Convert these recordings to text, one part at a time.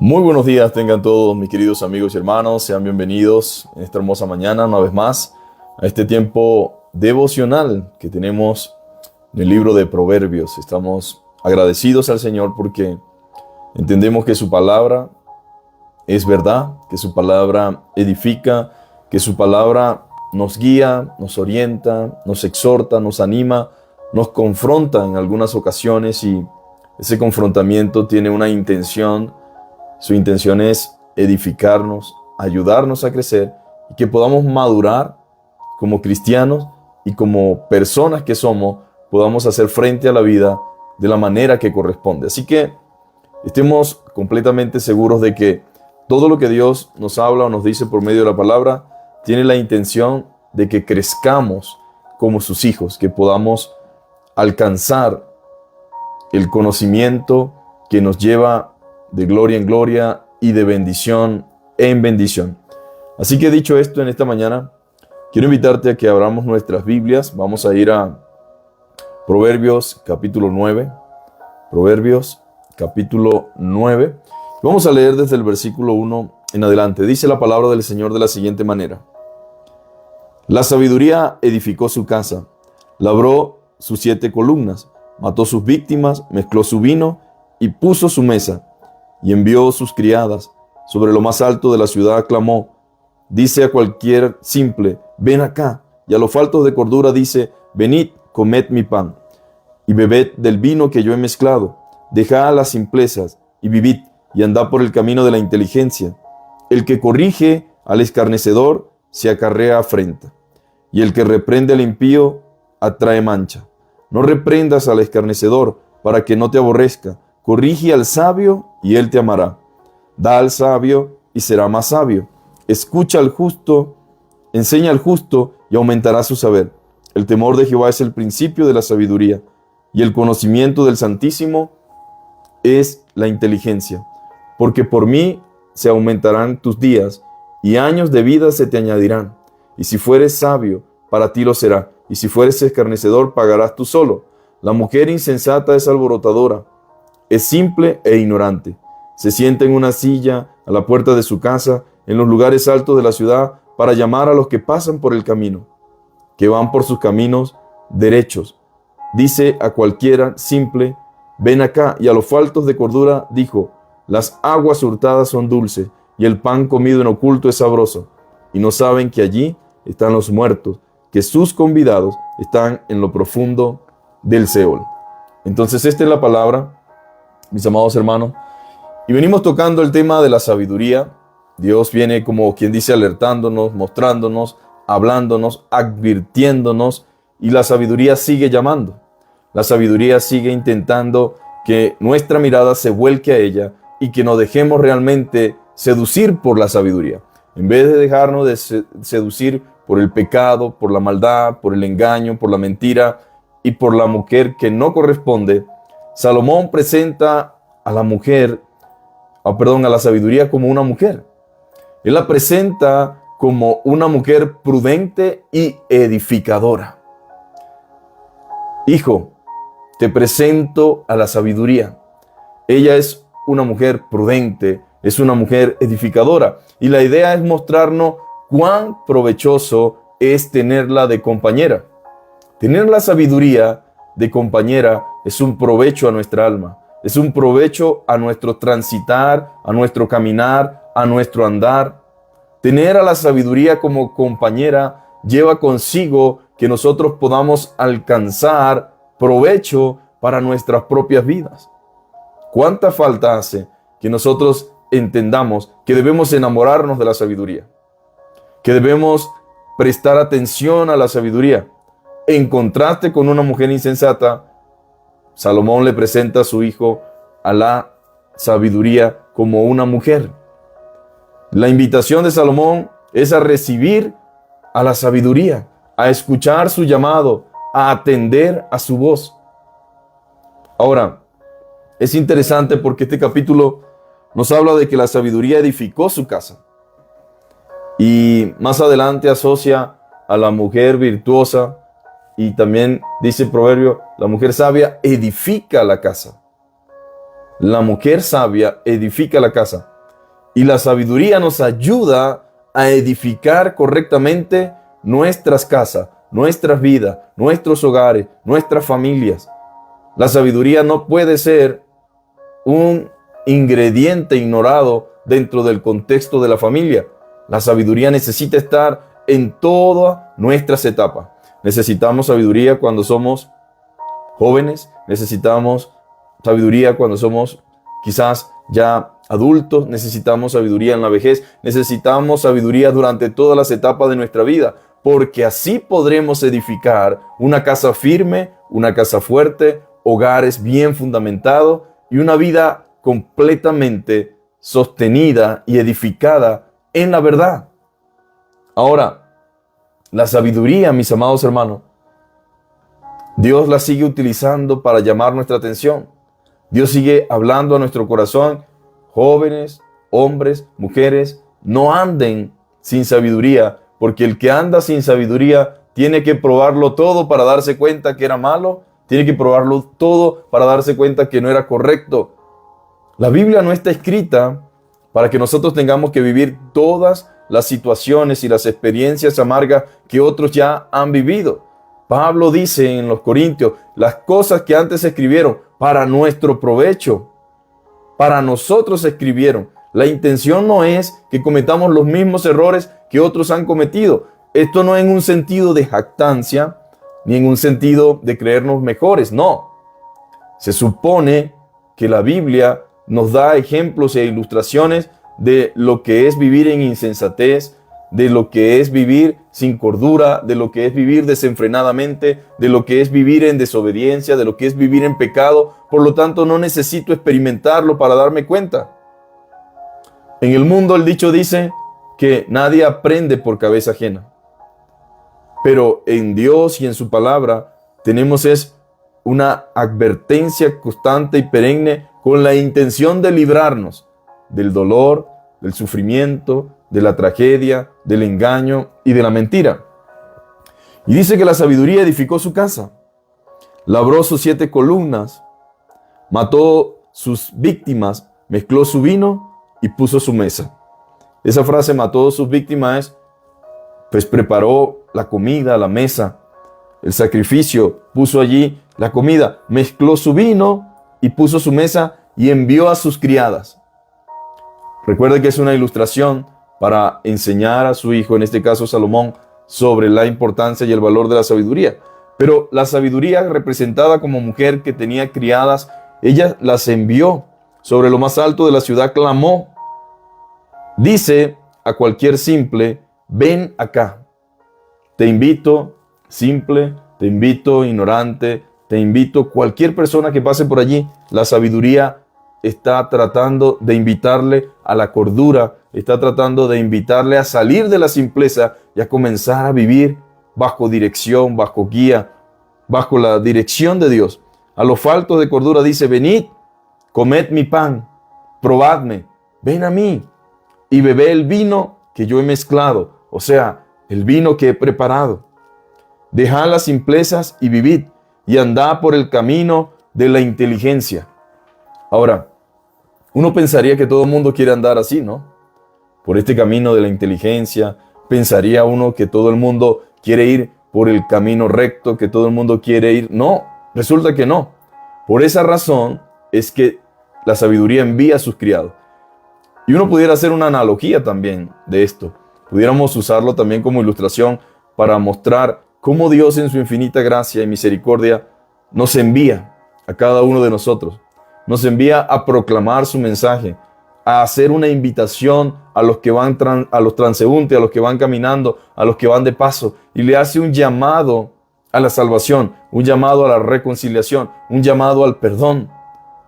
Muy buenos días tengan todos mis queridos amigos y hermanos, sean bienvenidos en esta hermosa mañana una vez más a este tiempo devocional que tenemos en el libro de Proverbios. Estamos agradecidos al Señor porque entendemos que su palabra es verdad, que su palabra edifica, que su palabra nos guía, nos orienta, nos exhorta, nos anima, nos confronta en algunas ocasiones y ese confrontamiento tiene una intención. Su intención es edificarnos, ayudarnos a crecer y que podamos madurar como cristianos y como personas que somos, podamos hacer frente a la vida de la manera que corresponde. Así que estemos completamente seguros de que todo lo que Dios nos habla o nos dice por medio de la palabra tiene la intención de que crezcamos como sus hijos, que podamos alcanzar el conocimiento que nos lleva de gloria en gloria y de bendición en bendición. Así que dicho esto, en esta mañana quiero invitarte a que abramos nuestras Biblias. Vamos a ir a Proverbios capítulo 9. Proverbios capítulo 9. Vamos a leer desde el versículo 1 en adelante. Dice la palabra del Señor de la siguiente manera: La sabiduría edificó su casa, labró sus 7 columnas, mató sus víctimas, mezcló su vino y puso su mesa. Y envió sus criadas, sobre lo más alto de la ciudad clamó. Dice a cualquier simple, ven acá. Y a los faltos de cordura dice, venid, comed mi pan, y bebed del vino que yo he mezclado. Dejad las simplezas, y vivid, y andad por el camino de la inteligencia. El que corrige al escarnecedor se acarrea afrenta, y el que reprende al impío atrae mancha. No reprendas al escarnecedor, para que no te aborrezca. Corrige al sabio y él te amará. Da al sabio y será más sabio. Escucha al justo, enseña al justo y aumentará su saber. El temor de Jehová es el principio de la sabiduría, y el conocimiento del Santísimo es la inteligencia. Porque por mí se aumentarán tus días, y años de vida se te añadirán. Y si fueres sabio, para ti lo será, y si fueres escarnecedor, pagarás tú solo. La mujer insensata es alborotadora, es simple e ignorante. Se sienta en una silla a la puerta de su casa, en los lugares altos de la ciudad, para llamar a los que pasan por el camino, que van por sus caminos derechos. Dice a cualquiera simple, ven acá, y a los faltos de cordura dijo, las aguas hurtadas son dulces, y el pan comido en oculto es sabroso. Y no saben que allí están los muertos, que sus convidados están en lo profundo del Seol. Entonces esta es la palabra, mis amados hermanos, y venimos tocando el tema de la sabiduría. Dios viene, como quien dice, alertándonos, mostrándonos, hablándonos, advirtiéndonos, y la sabiduría sigue llamando. La sabiduría sigue intentando que nuestra mirada se vuelque a ella y que nos dejemos realmente seducir por la sabiduría. En vez de dejarnos de seducir por el pecado, por la maldad, por el engaño, por la mentira y por la mujer que no corresponde, Salomón presenta a la mujer, a la sabiduría como una mujer. Él la presenta como una mujer prudente y edificadora. Hijo, te presento a la sabiduría. Ella es una mujer prudente, es una mujer edificadora. Y la idea es mostrarnos cuán provechoso es tenerla de compañera. Tener la sabiduría de compañera es un provecho a nuestra alma, es un provecho a nuestro transitar, a nuestro caminar, a nuestro andar. Tener a la sabiduría como compañera lleva consigo que nosotros podamos alcanzar provecho para nuestras propias vidas. ¿Cuánta falta hace que nosotros entendamos que debemos enamorarnos de la sabiduría? Que debemos prestar atención a la sabiduría. En contraste con una mujer insensata, Salomón le presenta a su hijo a la sabiduría como una mujer. La invitación de Salomón es a recibir a la sabiduría, a escuchar su llamado, a atender a su voz. Ahora, es interesante porque este capítulo nos habla de que la sabiduría edificó su casa. Y más adelante asocia a la mujer virtuosa. Y también dice el proverbio, la mujer sabia edifica la casa. La mujer sabia edifica la casa. Y la sabiduría nos ayuda a edificar correctamente nuestras casas, nuestras vidas, nuestros hogares, nuestras familias. La sabiduría no puede ser un ingrediente ignorado dentro del contexto de la familia. La sabiduría necesita estar en todas nuestras etapas. Necesitamos sabiduría cuando somos jóvenes, necesitamos sabiduría cuando somos quizás ya adultos, necesitamos sabiduría en la vejez, necesitamos sabiduría durante todas las etapas de nuestra vida, porque así podremos edificar una casa firme, una casa fuerte, hogares bien fundamentados y una vida completamente sostenida y edificada en la verdad. Ahora, la sabiduría, mis amados hermanos, Dios la sigue utilizando para llamar nuestra atención. Dios sigue hablando a nuestro corazón. Jóvenes, hombres, mujeres, no anden sin sabiduría, porque el que anda sin sabiduría tiene que probarlo todo para darse cuenta que era malo, tiene que probarlo todo para darse cuenta que no era correcto. La Biblia no está escrita para que nosotros tengamos que vivir todas las situaciones y las experiencias amargas que otros ya han vivido. Pablo dice en los Corintios, las cosas que antes se escribieron para nuestro provecho, para nosotros se escribieron. La intención no es que cometamos los mismos errores que otros han cometido. Esto no en un sentido de jactancia, ni en un sentido de creernos mejores, no. Se supone que la Biblia nos da ejemplos e ilustraciones de lo que es vivir en insensatez, de lo que es vivir sin cordura, de lo que es vivir desenfrenadamente, de lo que es vivir en desobediencia, de lo que es vivir en pecado. Por lo tanto, no necesito experimentarlo para darme cuenta. En el mundo el dicho dice que nadie aprende por cabeza ajena. Pero en Dios y en su palabra tenemos una advertencia constante y perenne con la intención de librarnos del dolor, del sufrimiento, de la tragedia, del engaño y de la mentira. Y dice que la sabiduría edificó su casa, labró sus 7 columnas, mató sus víctimas, mezcló su vino y puso su mesa. Esa frase, mató sus víctimas, pues preparó la comida, la mesa, el sacrificio, puso allí la comida, mezcló su vino y puso su mesa y envió a sus criadas. Recuerde que es una ilustración para enseñar a su hijo, en este caso Salomón, sobre la importancia y el valor de la sabiduría. Pero la sabiduría representada como mujer que tenía criadas, ella las envió sobre lo más alto de la ciudad, clamó. Dice a cualquier simple, ven acá. Te invito, simple, te invito, ignorante, te invito, cualquier persona que pase por allí. La sabiduría está tratando de invitarle a la cordura, está tratando de invitarle a salir de la simpleza y a comenzar a vivir bajo dirección, bajo guía, bajo la dirección de Dios. A los faltos de cordura dice, venid, comed mi pan, probadme, ven a mí y bebé el vino que yo he mezclado, o sea, el vino que he preparado. Dejad las simplezas y vivid, y andad por el camino de la inteligencia. Ahora, uno pensaría que todo el mundo quiere andar así, ¿no? Por este camino de la inteligencia, pensaría uno que todo el mundo quiere ir por el camino recto, que todo el mundo quiere ir. No, resulta que no. Por esa razón es que la sabiduría envía a sus criados. Y uno pudiera hacer una analogía también de esto. Pudiéramos usarlo también como ilustración para mostrar cómo Dios en su infinita gracia y misericordia nos envía a cada uno de nosotros. Nos envía a proclamar su mensaje, a hacer una invitación a los que van a los transeúntes, a los que van caminando, a los que van de paso, y le hace un llamado a la salvación, un llamado a la reconciliación, un llamado al perdón,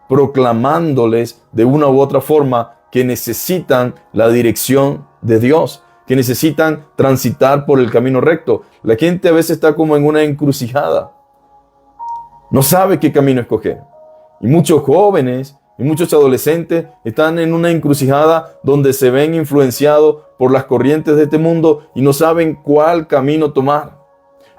proclamándoles de una u otra forma que necesitan la dirección de Dios, que necesitan transitar por el camino recto. La gente a veces está como en una encrucijada, no sabe qué camino escoger. Y muchos jóvenes y muchos adolescentes están en una encrucijada donde se ven influenciados por las corrientes de este mundo y no saben cuál camino tomar.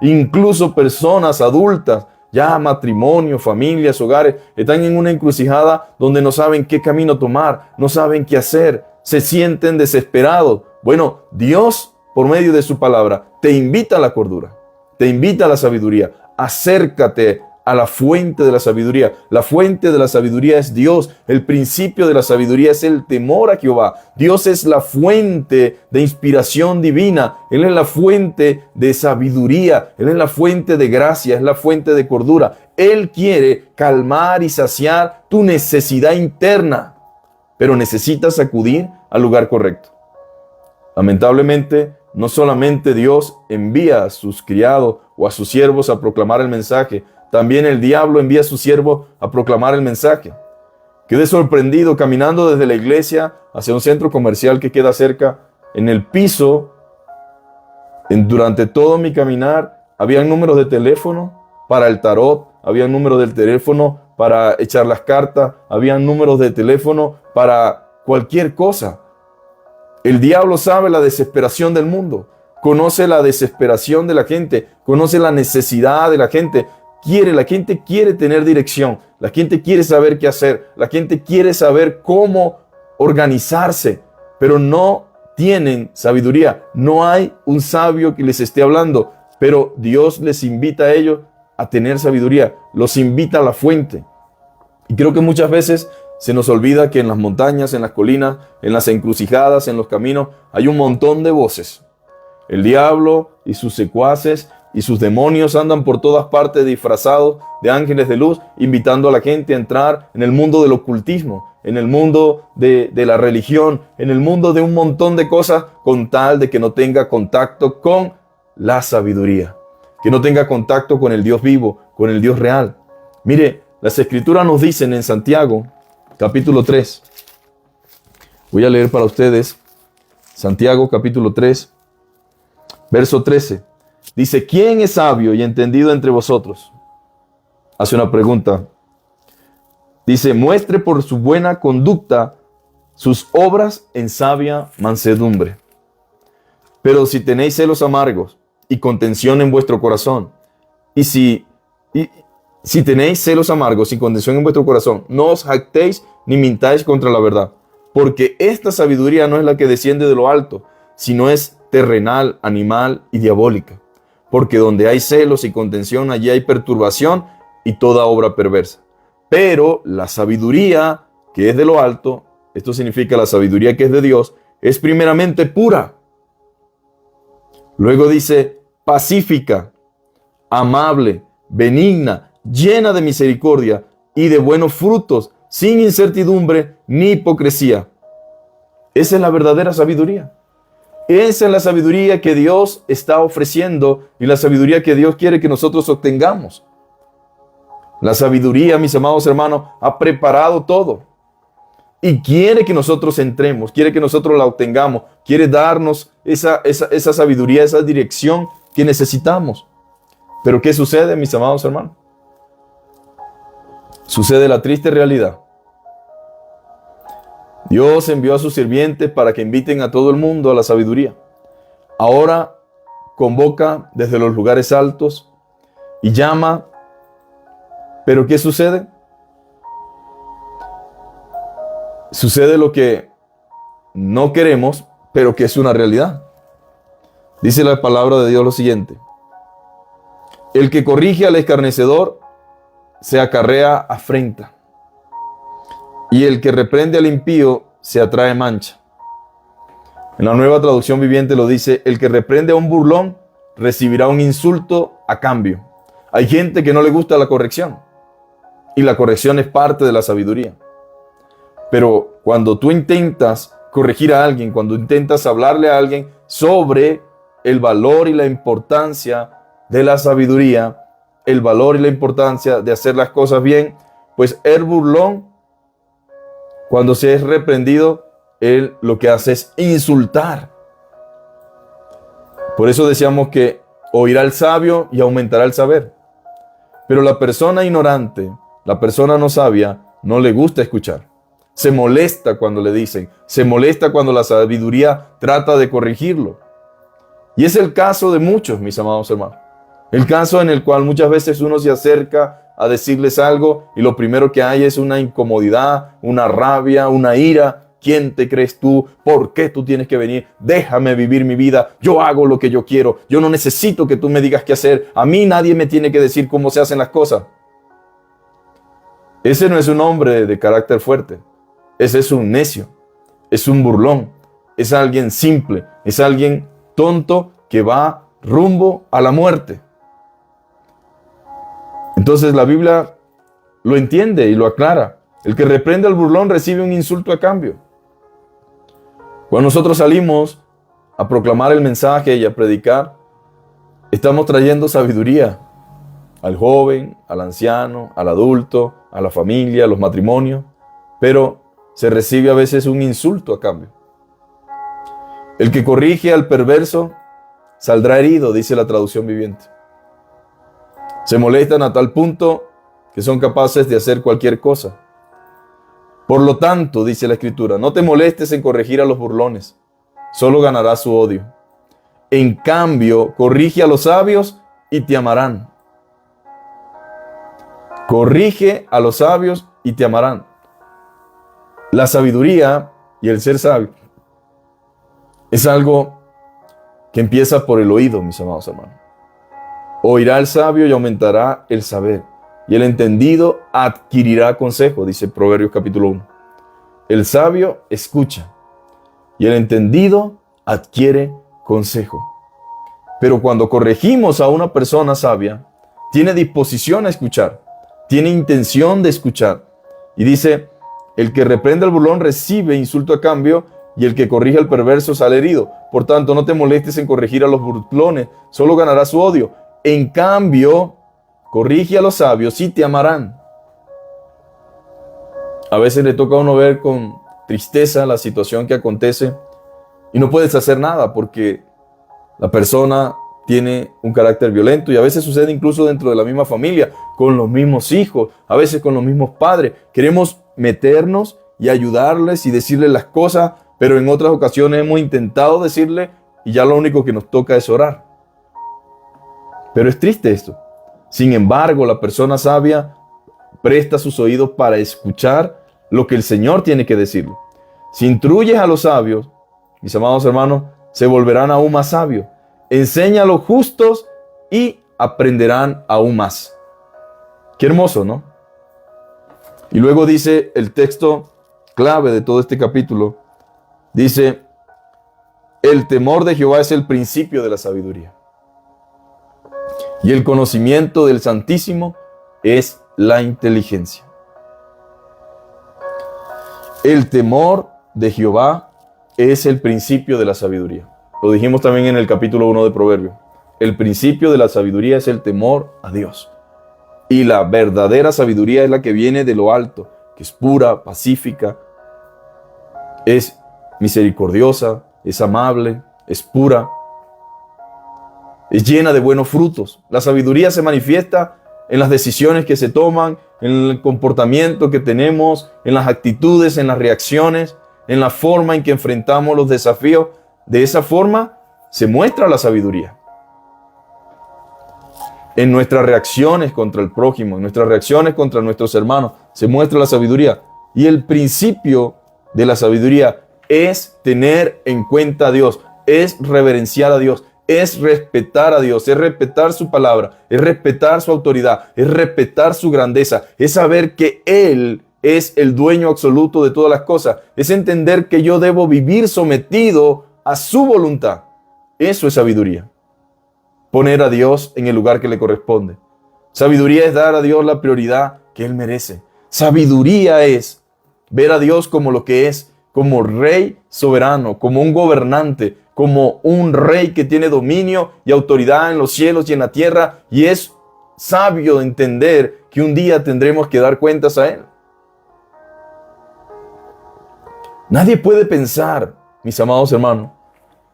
Incluso personas adultas, ya matrimonios, familias, hogares, están en una encrucijada donde no saben qué camino tomar, no saben qué hacer, se sienten desesperados. Bueno, Dios, por medio de su palabra, te invita a la cordura, te invita a la sabiduría. Acércate a la fuente de la sabiduría. La fuente de la sabiduría es Dios. El principio de la sabiduría es el temor a Jehová. Dios es la fuente de inspiración divina. Él es la fuente de sabiduría. Él es la fuente de gracia. Es la fuente de cordura. Él quiere calmar y saciar tu necesidad interna, pero necesitas acudir al lugar correcto. Lamentablemente, no solamente Dios envía a sus criados o a sus siervos a proclamar el mensaje, también el diablo envía a sus siervos a proclamar el mensaje. Quedé sorprendido caminando desde la iglesia hacia un centro comercial que queda cerca. En el piso, durante todo mi caminar, había números de teléfono para el tarot, había números del teléfono para echar las cartas, había números de teléfono para cualquier cosa. El diablo sabe la desesperación del mundo, conoce la desesperación de la gente, conoce la necesidad de la gente. La gente quiere tener dirección, la gente quiere saber qué hacer, la gente quiere saber cómo organizarse, pero no tienen sabiduría. No hay un sabio que les esté hablando, pero Dios les invita a ellos a tener sabiduría, los invita a la fuente. Y creo que muchas veces se nos olvida que en las montañas, en las colinas, en las encrucijadas, en los caminos, hay un montón de voces. El diablo y sus secuaces y sus demonios andan por todas partes disfrazados de ángeles de luz, invitando a la gente a entrar en el mundo del ocultismo, en el mundo de la religión, en el mundo de un montón de cosas, con tal de que no tenga contacto con la sabiduría, que no tenga contacto con el Dios vivo, con el Dios real. Mire, las Escrituras nos dicen en Santiago, capítulo 3. Voy a leer para ustedes Santiago, capítulo 3, verso 13. Dice, ¿quién es sabio y entendido entre vosotros? Hace una pregunta. Dice, muestre por su buena conducta sus obras en sabia mansedumbre. Pero si tenéis celos amargos y contención en vuestro corazón, si tenéis celos amargos y contención en vuestro corazón, no os jactéis ni mintáis contra la verdad, porque esta sabiduría no es la que desciende de lo alto, sino es terrenal, animal y diabólica. Porque donde hay celos y contención, allí hay perturbación y toda obra perversa. Pero la sabiduría que es de lo alto, esto significa la sabiduría que es de Dios, es primeramente pura. Luego dice pacífica, amable, benigna, llena de misericordia y de buenos frutos, sin incertidumbre ni hipocresía. Esa es la verdadera sabiduría. Esa es la sabiduría que Dios está ofreciendo y la sabiduría que Dios quiere que nosotros obtengamos. La sabiduría, mis amados hermanos, ha preparado todo y quiere que nosotros entremos, quiere que nosotros la obtengamos, quiere darnos esa sabiduría, esa dirección que necesitamos. Pero ¿qué sucede, mis amados hermanos? Sucede la triste realidad. Dios envió a sus sirvientes para que inviten a todo el mundo a la sabiduría. Ahora convoca desde los lugares altos y llama. ¿Pero qué sucede? Sucede lo que no queremos, pero que es una realidad. Dice la palabra de Dios lo siguiente: el que corrige al escarnecedor se acarrea afrenta, y el que reprende al impío se atrae mancha. En la Nueva Traducción Viviente lo dice: el que reprende a un burlón recibirá un insulto a cambio. Hay gente que no le gusta la corrección, y la corrección es parte de la sabiduría. Pero cuando tú intentas corregir a alguien, cuando intentas hablarle a alguien sobre el valor y la importancia de la sabiduría, el valor y la importancia de hacer las cosas bien, pues el burlón, cuando se es reprendido, él lo que hace es insultar. Por eso decíamos que oirá el sabio y aumentará el saber. Pero la persona ignorante, la persona no sabia, no le gusta escuchar. Se molesta cuando le dicen, se molesta cuando la sabiduría trata de corregirlo. Y es el caso de muchos, mis amados hermanos. El caso en el cual muchas veces uno se acerca a decirles algo y lo primero que hay es una incomodidad, una rabia, una ira, ¿Quién te crees tú? ¿Por qué tú tienes que venir? Déjame vivir mi vida. Yo hago lo que yo quiero. Yo no necesito que tú me digas qué hacer. A mí nadie me tiene que decir cómo se hacen las cosas. Ese no es un hombre de carácter fuerte. Ese es un necio. Es un burlón. Es alguien simple. Es alguien tonto que va rumbo a la muerte. Entonces la Biblia lo entiende y lo aclara. El que reprende al burlón recibe un insulto a cambio. Cuando nosotros salimos a proclamar el mensaje y a predicar, estamos trayendo sabiduría al joven, al anciano, al adulto, a la familia, a los matrimonios, pero se recibe a veces un insulto a cambio. El que corrige al perverso saldrá herido, dice la traducción viviente. Se molestan a tal punto que son capaces de hacer cualquier cosa. Por lo tanto, dice la Escritura, no te molestes en corregir a los burlones, solo ganarás su odio. En cambio, corrige a los sabios y te amarán. Corrige a los sabios y te amarán. La sabiduría y el ser sabio es algo que empieza por el oído, mis amados hermanos. Oirá el sabio y aumentará el saber, y el entendido adquirirá consejo, dice Proverbios capítulo 1. El sabio escucha, y el entendido adquiere consejo. Pero cuando corregimos a una persona sabia, tiene disposición a escuchar, tiene intención de escuchar. Y dice, el que reprende al burlón recibe insulto a cambio, y el que corrige al perverso sale herido. Por tanto, no te molestes en corregir a los burlones, solo ganarás su odio. En cambio, corrige a los sabios y te amarán. A veces le toca a uno ver con tristeza la situación que acontece y no puedes hacer nada porque la persona tiene un carácter violento, y a veces sucede incluso dentro de la misma familia, con los mismos hijos, a veces con los mismos padres. Queremos meternos y ayudarles y decirles las cosas, pero en otras ocasiones hemos intentado decirle y ya lo único que nos toca es orar. Pero es triste esto. Sin embargo, la persona sabia presta sus oídos para escuchar lo que el Señor tiene que decirle. Si instruyes a los sabios, mis amados hermanos, se volverán aún más sabios. Enseña a los justos y aprenderán aún más. Qué hermoso, ¿no? Y luego dice el texto clave de todo este capítulo. Dice, el temor de Jehová es el principio de la sabiduría. Y el conocimiento del Santísimo es la inteligencia. El temor de Jehová es el principio de la sabiduría. Lo dijimos también en el capítulo 1 de Proverbios. El principio de la sabiduría es el temor a Dios. Y la verdadera sabiduría es la que viene de lo alto, que es pura, pacífica, es misericordiosa, es amable, es pura, es llena de buenos frutos. La sabiduría se manifiesta en las decisiones que se toman, en el comportamiento que tenemos, en las actitudes, en las reacciones, en la forma en que enfrentamos los desafíos. De esa forma se muestra la sabiduría. En nuestras reacciones contra el prójimo, en nuestras reacciones contra nuestros hermanos, se muestra la sabiduría. Y el principio de la sabiduría es tener en cuenta a Dios, es reverenciar a Dios, es respetar a Dios, es respetar su palabra, es respetar su autoridad, es respetar su grandeza, es saber que Él es el dueño absoluto de todas las cosas, es entender que yo debo vivir sometido a su voluntad. Eso es sabiduría. Poner a Dios en el lugar que le corresponde. Sabiduría es dar a Dios la prioridad que Él merece. Sabiduría es ver a Dios como lo que es, como rey soberano, como un gobernante, como un rey que tiene dominio y autoridad en los cielos y en la tierra, y es sabio entender que un día tendremos que dar cuentas a Él. Nadie puede pensar, mis amados hermanos,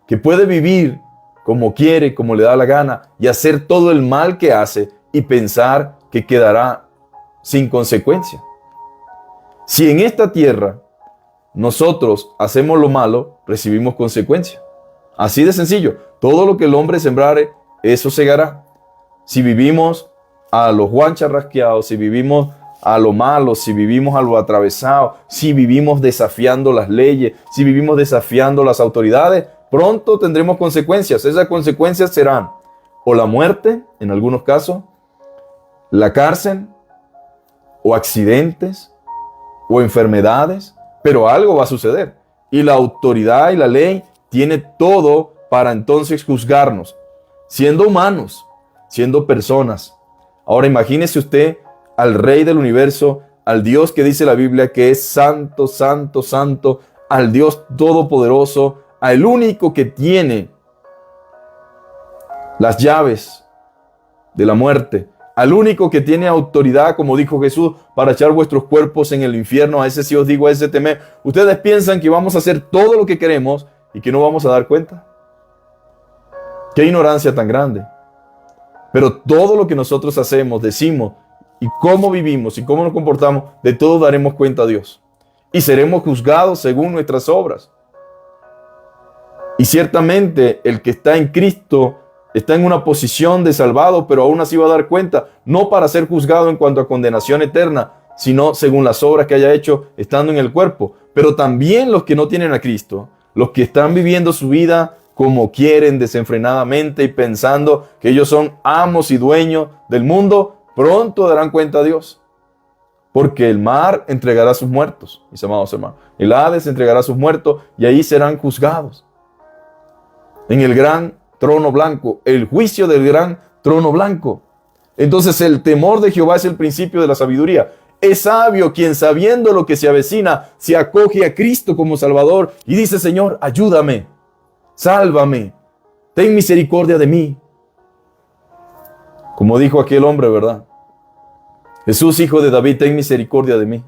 que puede vivir como quiere, como le da la gana, y hacer todo el mal que hace y pensar que quedará sin consecuencia. Si en esta tierra nosotros hacemos lo malo, recibimos consecuencias. Así de sencillo. Todo lo que el hombre sembrare, eso segará. Si vivimos a los guancharrasqueados, si vivimos a lo malo, si vivimos a lo atravesado, si vivimos desafiando las leyes, si vivimos desafiando las autoridades, pronto tendremos consecuencias. Esas consecuencias serán o la muerte, en algunos casos, la cárcel, o accidentes, o enfermedades, pero algo va a suceder. Y la autoridad y la ley tiene todo para entonces juzgarnos, siendo humanos, siendo personas. Ahora imagínese usted al Rey del universo, al Dios que dice la Biblia que es santo, santo, santo, al Dios todopoderoso, al único que tiene las llaves de la muerte, al único que tiene autoridad, como dijo Jesús, para echar vuestros cuerpos en el infierno. A ese sí os digo, a ese temed. ¿Ustedes piensan que vamos a hacer todo lo que queremos y que no vamos a dar cuenta? ¡Qué ignorancia tan grande! Pero todo lo que nosotros hacemos, decimos, y cómo vivimos y cómo nos comportamos, de todo daremos cuenta a Dios. Y seremos juzgados según nuestras obras. Y ciertamente el que está en Cristo está en una posición de salvado, pero aún así va a dar cuenta, no para ser juzgado en cuanto a condenación eterna, sino según las obras que haya hecho estando en el cuerpo. Pero también los que no tienen a Cristo, los que están viviendo su vida como quieren, desenfrenadamente, y pensando que ellos son amos y dueños del mundo, pronto darán cuenta a Dios. Porque el mar entregará a sus muertos, mis amados hermanos. El Hades entregará a sus muertos y ahí serán juzgados. En el gran trono blanco, el juicio del gran trono blanco. Entonces el temor de Jehová es el principio de la sabiduría. Es sabio quien, sabiendo lo que se avecina, se acoge a Cristo como Salvador y dice: Señor, ayúdame, sálvame, ten misericordia de mí. Como dijo aquel hombre, ¿verdad? Jesús, hijo de David, ten misericordia de mí.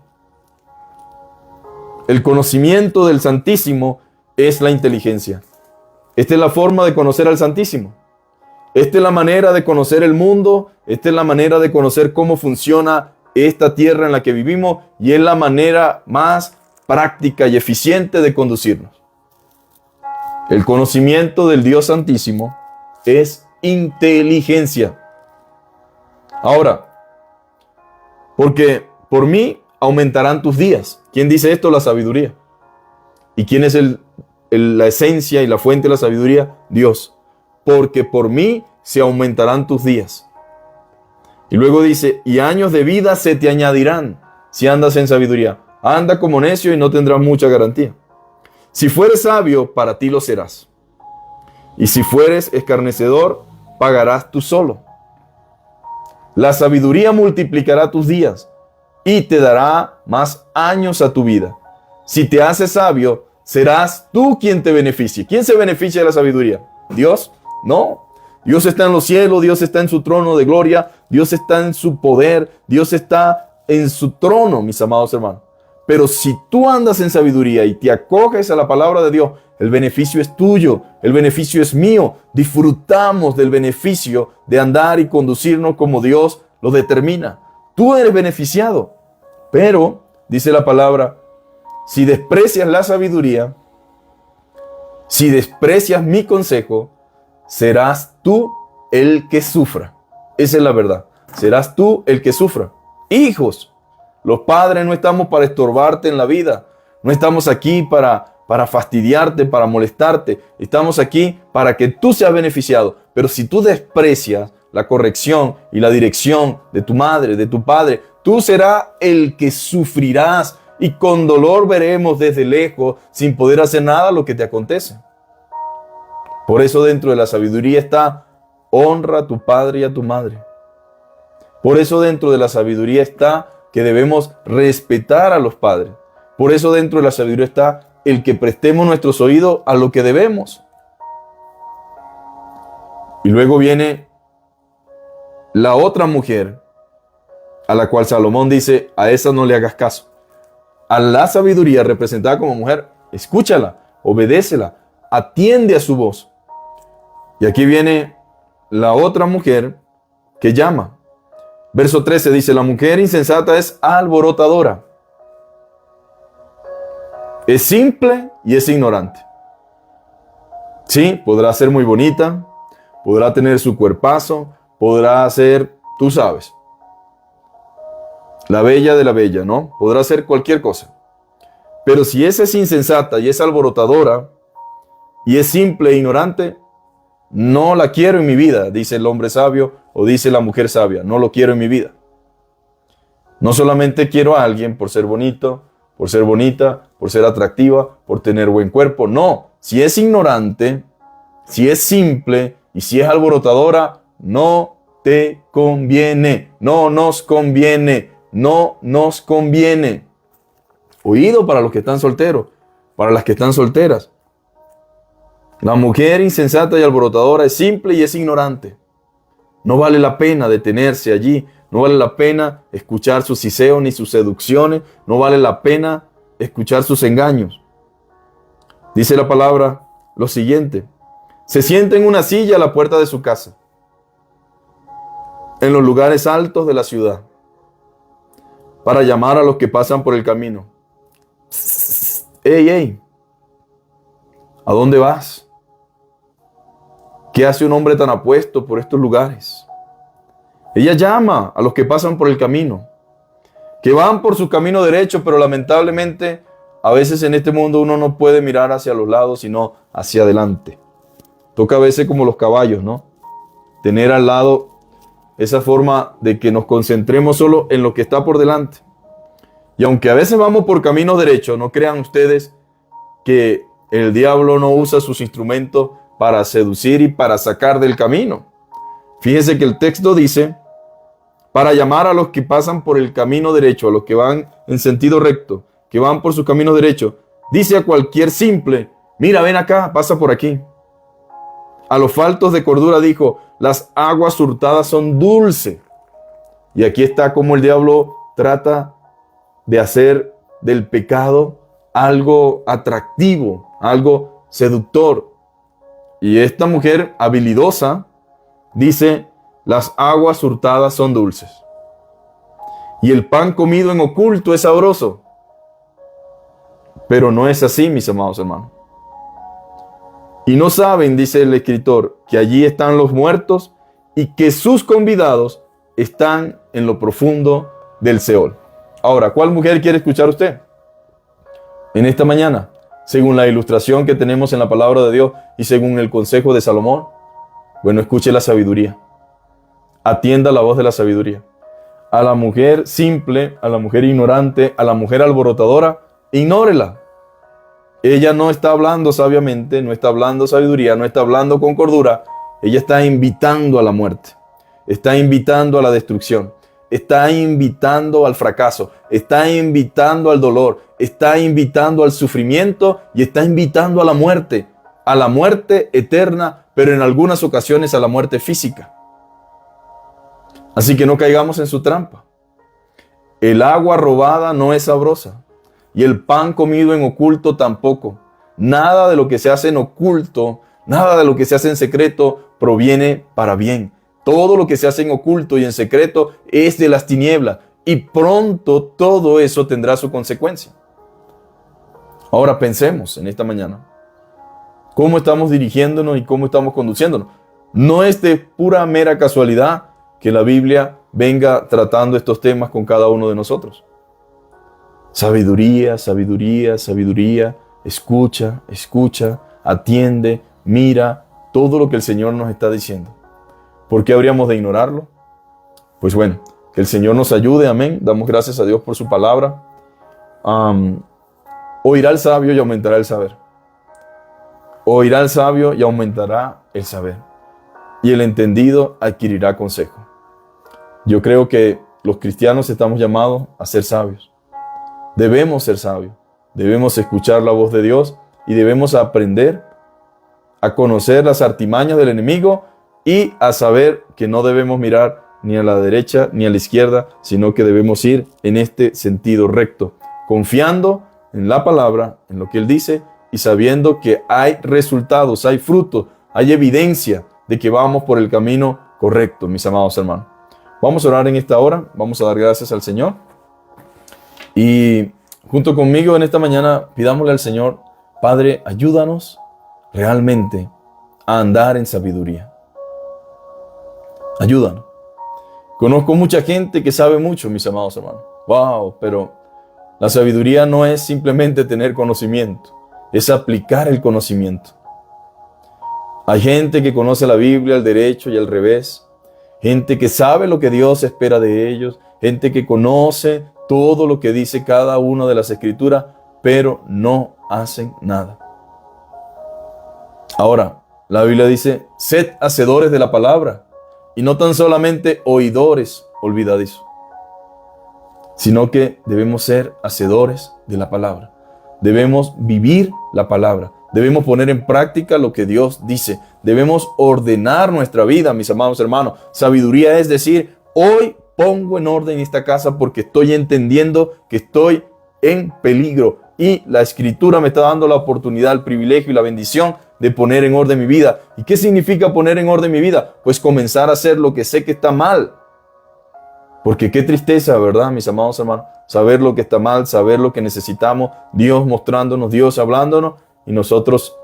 El conocimiento del Santísimo es la inteligencia. Esta es la forma de conocer al Santísimo. Esta es la manera de conocer el mundo. Esta es la manera de conocer cómo funciona esta tierra en la que vivimos. Y es la manera más práctica y eficiente de conducirnos. El conocimiento del Dios Santísimo es inteligencia. Ahora, porque por mí aumentarán tus días. ¿Quién dice esto? La sabiduría. ¿Y quién es la esencia y la fuente de la sabiduría? Dios. Porque por mí se aumentarán tus días. Y luego dice: y años de vida se te añadirán si andas en sabiduría. Anda como necio y no tendrás mucha garantía. Si fueres sabio, para ti lo serás. Y si fueres escarnecedor, pagarás tú solo. La sabiduría multiplicará tus días y te dará más años a tu vida. Si te haces sabio, serás tú quien te beneficie. ¿Quién se beneficia de la sabiduría? ¿Dios? No. Dios está en los cielos, Dios está en su trono de gloria, Dios está en su poder, Dios está en su trono, mis amados hermanos. Pero si tú andas en sabiduría y te acoges a la palabra de Dios, el beneficio es tuyo, el beneficio es mío. Disfrutamos del beneficio de andar y conducirnos como Dios lo determina. Tú eres beneficiado. Pero, dice la palabra, si desprecias la sabiduría, si desprecias mi consejo, serás tú el que sufra. Esa es la verdad. Serás tú el que sufra. Hijos, los padres no estamos para estorbarte en la vida. No estamos aquí para fastidiarte, para molestarte. Estamos aquí para que tú seas beneficiado. Pero si tú desprecias la corrección y la dirección de tu madre, de tu padre, tú serás el que sufrirás y con dolor veremos desde lejos, sin poder hacer nada, lo que te acontece. Por eso dentro de la sabiduría está: honra a tu padre y a tu madre. Por eso dentro de la sabiduría está que debemos respetar a los padres. Por eso dentro de la sabiduría está el que prestemos nuestros oídos a lo que debemos. Y luego viene la otra mujer, a la cual Salomón dice: a esa no le hagas caso. A la sabiduría representada como mujer, escúchala, obedécela, atiende a su voz. Y aquí viene la otra mujer que llama. Verso 13 dice: la mujer insensata es alborotadora. Es simple y es ignorante. Sí, podrá ser muy bonita, podrá tener su cuerpazo, podrá ser, tú sabes. la bella de la bella, ¿no? Podrá ser cualquier cosa. Pero si esa es insensata y es alborotadora y es simple e ignorante, no la quiero en mi vida, dice el hombre sabio o dice la mujer sabia. No lo quiero en mi vida. No solamente quiero a alguien por ser bonito, por ser bonita, por ser atractiva, por tener buen cuerpo. No, si es ignorante, si es simple y si es alborotadora, no te conviene. No nos conviene. No nos conviene. Oído para los que están solteros, para las que están solteras. La mujer insensata y alborotadora es simple y es ignorante. No vale la pena detenerse allí. No vale la pena escuchar sus siseos ni sus seducciones. No vale la pena escuchar sus engaños. Dice la palabra lo siguiente. Se sienta en una silla a la puerta de su casa, en los lugares altos de la ciudad, para llamar a los que pasan por el camino. ¡Ey, ey! ¿A dónde vas? ¿Qué hace un hombre tan apuesto por estos lugares? Ella llama a los que pasan por el camino, que van por su camino derecho, pero lamentablemente a veces en este mundo uno no puede mirar hacia los lados, sino hacia adelante. Toca a veces como los caballos, ¿no? Tener al lado esa forma de que nos concentremos solo en lo que está por delante. Y aunque a veces vamos por caminos derechos, no crean ustedes que el diablo no usa sus instrumentos para seducir y para sacar del camino. Fíjense que el texto dice, para llamar a los que pasan por el camino derecho, a los que van en sentido recto, que van por su camino derecho, dice a cualquier simple, mira, ven acá, pasa por aquí. A los faltos de cordura dijo, las aguas hurtadas son dulces. Y aquí está como el diablo trata de hacer del pecado algo atractivo, algo seductor. Y esta mujer habilidosa dice, las aguas hurtadas son dulces. Y el pan comido en oculto es sabroso. Pero no es así, mis amados hermanos. Y no saben, dice el escritor, que allí están los muertos y que sus convidados están en lo profundo del Seol. Ahora, ¿cuál mujer quiere escuchar usted en esta mañana? Según la ilustración que tenemos en la palabra de Dios y según el consejo de Salomón. Bueno, escuche la sabiduría. Atienda la voz de la sabiduría. A la mujer simple, a la mujer ignorante, a la mujer alborotadora, ignórela. Ella no está hablando sabiamente, no está hablando sabiduría, no está hablando con cordura. Ella está invitando a la muerte. Está invitando a la destrucción. Está invitando al fracaso. Está invitando al dolor. Está invitando al sufrimiento y está invitando a la muerte. A la muerte eterna, pero en algunas ocasiones a la muerte física. Así que no caigamos en su trampa. El agua robada no es sabrosa. Y el pan comido en oculto tampoco. Nada de lo que se hace en oculto, nada de lo que se hace en secreto proviene para bien. Todo lo que se hace en oculto y en secreto es de las tinieblas. Y pronto todo eso tendrá su consecuencia. Ahora pensemos en esta mañana. ¿Cómo estamos dirigiéndonos y cómo estamos conduciéndonos? No es de pura mera casualidad que la Biblia venga tratando estos temas con cada uno de nosotros. Sabiduría, sabiduría, sabiduría. Escucha, escucha, atiende, mira todo lo que el Señor nos está diciendo. ¿Por qué habríamos de ignorarlo? Pues bueno, que el Señor nos ayude, amén. Damos gracias a Dios por su palabra. Oirá el sabio y aumentará el saber. Oirá el sabio y aumentará el saber. Y el entendido adquirirá consejo. Yo creo que los cristianos estamos llamados a ser sabios. Debemos ser sabios, debemos escuchar la voz de Dios y debemos aprender a conocer las artimañas del enemigo y a saber que no debemos mirar ni a la derecha ni a la izquierda, sino que debemos ir en este sentido recto, confiando en la palabra, en lo que Él dice y sabiendo que hay resultados, hay frutos, hay evidencia de que vamos por el camino correcto, mis amados hermanos. Vamos a orar en esta hora, vamos a dar gracias al Señor. Y junto conmigo en esta mañana pidámosle al Señor, Padre, ayúdanos realmente a andar en sabiduría. Ayúdanos. Conozco mucha gente que sabe mucho, mis amados hermanos. Wow, pero la sabiduría no es simplemente tener conocimiento, es aplicar el conocimiento. Hay gente que conoce la Biblia al derecho y al revés, gente que sabe lo que Dios espera de ellos, gente que conoce todo lo que dice cada una de las escrituras, pero no hacen nada. Ahora, la Biblia dice, sed hacedores de la palabra, y no tan solamente oidores olvidadizos, sino que debemos ser hacedores de la palabra. Debemos vivir la palabra. Debemos poner en práctica lo que Dios dice. Debemos ordenar nuestra vida, mis amados hermanos. Sabiduría es decir, hoy pongo en orden esta casa porque estoy entendiendo que estoy en peligro. Y la Escritura me está dando la oportunidad, el privilegio y la bendición de poner en orden mi vida. ¿Y qué significa poner en orden mi vida? Pues comenzar a hacer lo que sé que está mal. Porque qué tristeza, ¿verdad, mis amados hermanos? Saber lo que está mal, saber lo que necesitamos, Dios mostrándonos, Dios hablándonos y nosotros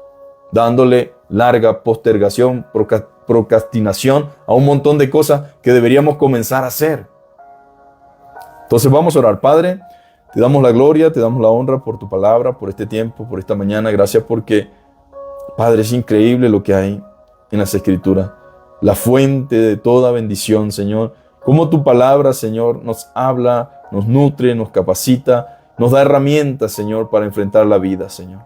dándole larga postergación, procrastinación a un montón de cosas que deberíamos comenzar a hacer. Entonces vamos a orar. Padre, te damos la gloria, te damos la honra por tu palabra, por este tiempo, por esta mañana. Gracias porque, Padre, es increíble lo que hay en las Escrituras. La fuente de toda bendición, Señor. Cómo tu palabra, Señor, nos habla, nos nutre, nos capacita, nos da herramientas, Señor, para enfrentar la vida, Señor.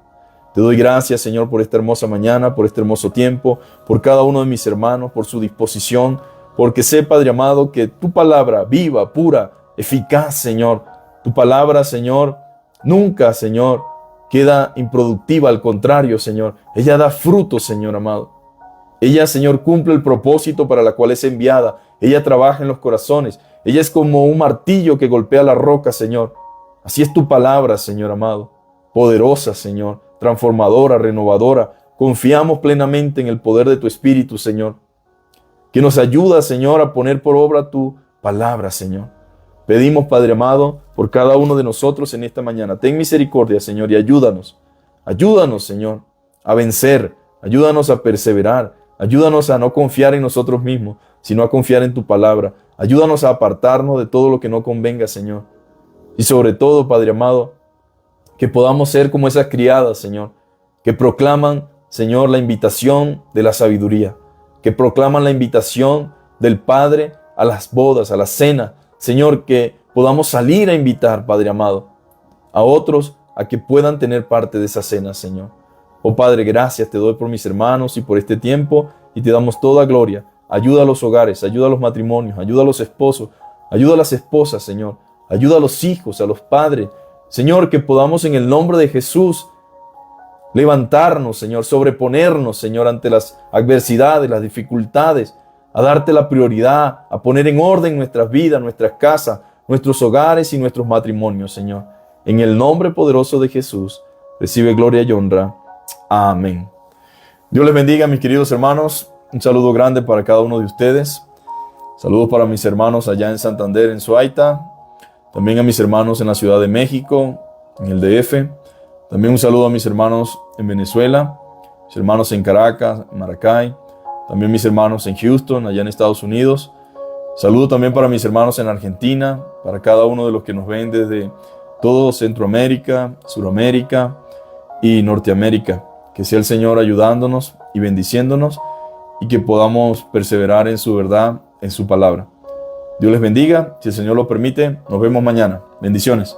Te doy gracias, Señor, por esta hermosa mañana, por este hermoso tiempo, por cada uno de mis hermanos, por su disposición, porque sé, Padre amado, que tu palabra viva, pura, eficaz, Señor. Tu palabra, Señor, nunca, Señor, queda improductiva, al contrario, Señor. Ella da fruto, Señor amado. Ella, Señor, cumple el propósito para la cual es enviada. Ella trabaja en los corazones. Ella es como un martillo que golpea la roca, Señor. Así es tu palabra, Señor amado. Poderosa, Señor, transformadora, renovadora. Confiamos plenamente en el poder de tu Espíritu, Señor, que nos ayuda, Señor, a poner por obra tu palabra, Señor. Pedimos, Padre amado, por cada uno de nosotros en esta mañana. Ten misericordia, Señor, y ayúdanos. Ayúdanos, Señor, a vencer. Ayúdanos a perseverar. Ayúdanos a no confiar en nosotros mismos, sino a confiar en tu palabra. Ayúdanos a apartarnos de todo lo que no convenga, Señor. Y sobre todo, Padre amado, que podamos ser como esas criadas, Señor, que proclaman, Señor, la invitación de la sabiduría, que proclaman la invitación del Padre a las bodas, a la cena. Señor, que podamos salir a invitar, Padre amado, a otros a que puedan tener parte de esa cena, Señor. Oh Padre, gracias te doy por mis hermanos y por este tiempo y te damos toda gloria. Ayuda a los hogares, ayuda a los matrimonios, ayuda a los esposos, ayuda a las esposas, Señor. Ayuda a los hijos, a los padres. Señor, que podamos en el nombre de Jesús levantarnos, Señor, sobreponernos, Señor, ante las adversidades, las dificultades, a darte la prioridad, a poner en orden nuestras vidas, nuestras casas, nuestros hogares y nuestros matrimonios, Señor. En el nombre poderoso de Jesús, recibe gloria y honra. Amén. Dios les bendiga, mis queridos hermanos. Un saludo grande para cada uno de ustedes. Saludos para mis hermanos allá en Santander, en Suaita. También a mis hermanos en la Ciudad de México, en el DF. También un saludo a mis hermanos en Venezuela, mis hermanos en Caracas, en Maracay. También mis hermanos en Houston, allá en Estados Unidos. Saludo también para mis hermanos en Argentina, para cada uno de los que nos ven desde todo Centroamérica, Suramérica y Norteamérica. Que sea el Señor ayudándonos y bendiciéndonos y que podamos perseverar en su verdad, en su palabra. Dios les bendiga. Si el Señor lo permite, nos vemos mañana. Bendiciones.